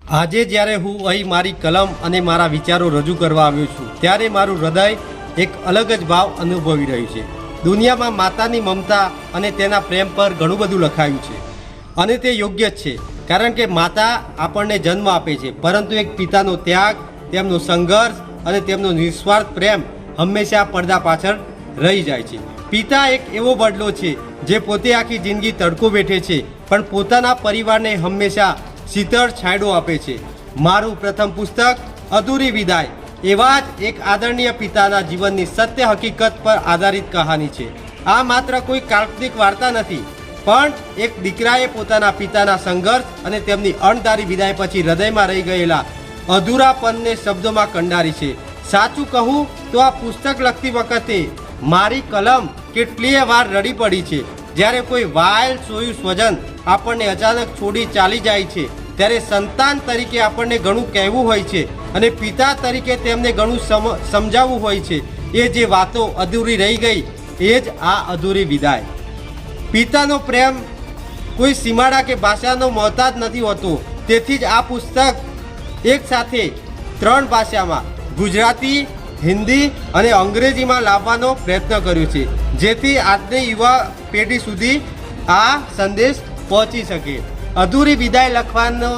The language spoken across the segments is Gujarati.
આજે જ્યારે હું અહીં મારી કલમ અને મારા વિચારો રજૂ કરવા આવ્યો છું ત્યારે મારું હૃદય એક અલગ જ ભાવ અનુભવી રહ્યું છે। દુનિયામાં માતાની મમતા અને તેના પ્રેમ પર ઘણું બધું લખાયું છે અને તે યોગ્ય જ છે, કારણ કે માતા આપણને જન્મ આપે છે, પરંતુ એક પિતાનો ત્યાગ, તેમનો સંઘર્ષ અને તેમનો નિસ્વાર્થ પ્રેમ હંમેશા પડદા પાછળ રહી જાય છે। પિતા એક એવો વડલો છે જે પોતે આખી જિંદગી તડકો વેઠે છે પણ પોતાના પરિવારને હંમેશા શીતળ છાંયડો આપે છે। મારું પ્રથમ પુસ્તક અધૂરી વિદાય એવા જ એક આદરણીય પિતાના જીવનની સત્ય હકીકત પર આધારિત કહાની છે। આ માત્ર કોઈ કાલ્પનિક વાર્તા નથી, પણ એક દીકરાએ પોતાના પિતાના સંઘર્ષ અને તેમની અણધારી વિદાય પછી હૃદયમાં રહી ગયેલા અધૂરાપનને શબ્દોમાં કંડારી છે। સાચું કહું તો આ પુસ્તક લખતી વખતે મારી કલમ કેટલીય વાર રડી પડી છે। જ્યારે કોઈ વાયલ સોયું સ્વજન આપણને અચાનક છોડી ચાલી જાય છે ત્યારે સંતાન તરીકે આપણને ઘણું કહેવું હોય છે અને પિતા તરીકે તેમને ઘણું સમજાવવું હોય છે। એ જે વાતો અધૂરી રહી ગઈ એ જ આ અધૂરી વિદાય। પિતાનો પ્રેમ કોઈ સીમાડા કે ભાષાનો મોહતાજ નથી હોતો, તેથી જ આ પુસ્તક એક સાથે 3 ભાષામાં ગુજરાતી, હિન્દી અને અંગ્રેજીમાં લાવવાનો પ્રયત્ન કર્યો છે, જેથી આજની યુવા પેઢી સુધી આ સંદેશ પહોંચી શકે। અધૂરી વિદાય લખવાનો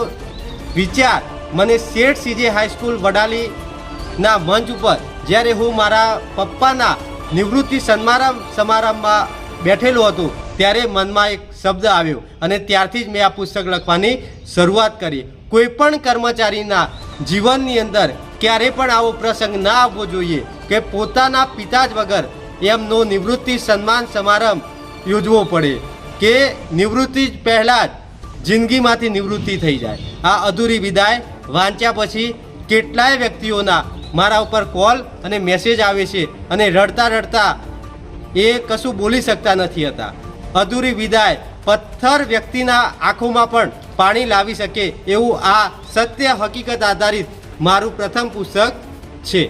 વિચાર મને શેઠ સીજે હાઈસ્કૂલ વડાલીના મંચ ઉપર જ્યારે હું મારા પપ્પાના નિવૃત્તિ સમારંભમાં બેઠેલો હતો ત્યારે મનમાં એક શબ્દ આવ્યો અને ત્યારથી જ મેં આ પુસ્તક લખવાની શરૂઆત કરી। કોઈ પણ કર્મચારીના જીવનની અંદર ક્યારે પણ આવો પ્રસંગ ના આવવો જોઈએ કે પોતાના પિતા જ વગર એમનો નિવૃત્તિ સન્માન સમારંભ યોજવો પડે કે નિવૃત્તિ પહેલાં જ જિંદગીમાંથી નિવૃત્તિ થઈ જાય। આ અધૂરી વિદાય વાંચ્યા પછી કેટલાય વ્યક્તિઓના મારા ઉપર કોલ અને મેસેજ આવે છે અને રડતા રડતા એ કશું બોલી શકતા નથી હતા। અધૂરી વિદાય પથ્થર વ્યક્તિના આંખોમાં પણ પાણી લાવી શકે એવું આ સત્ય હકીકત આધારિત મારું પ્રથમ પુસ્તક છે।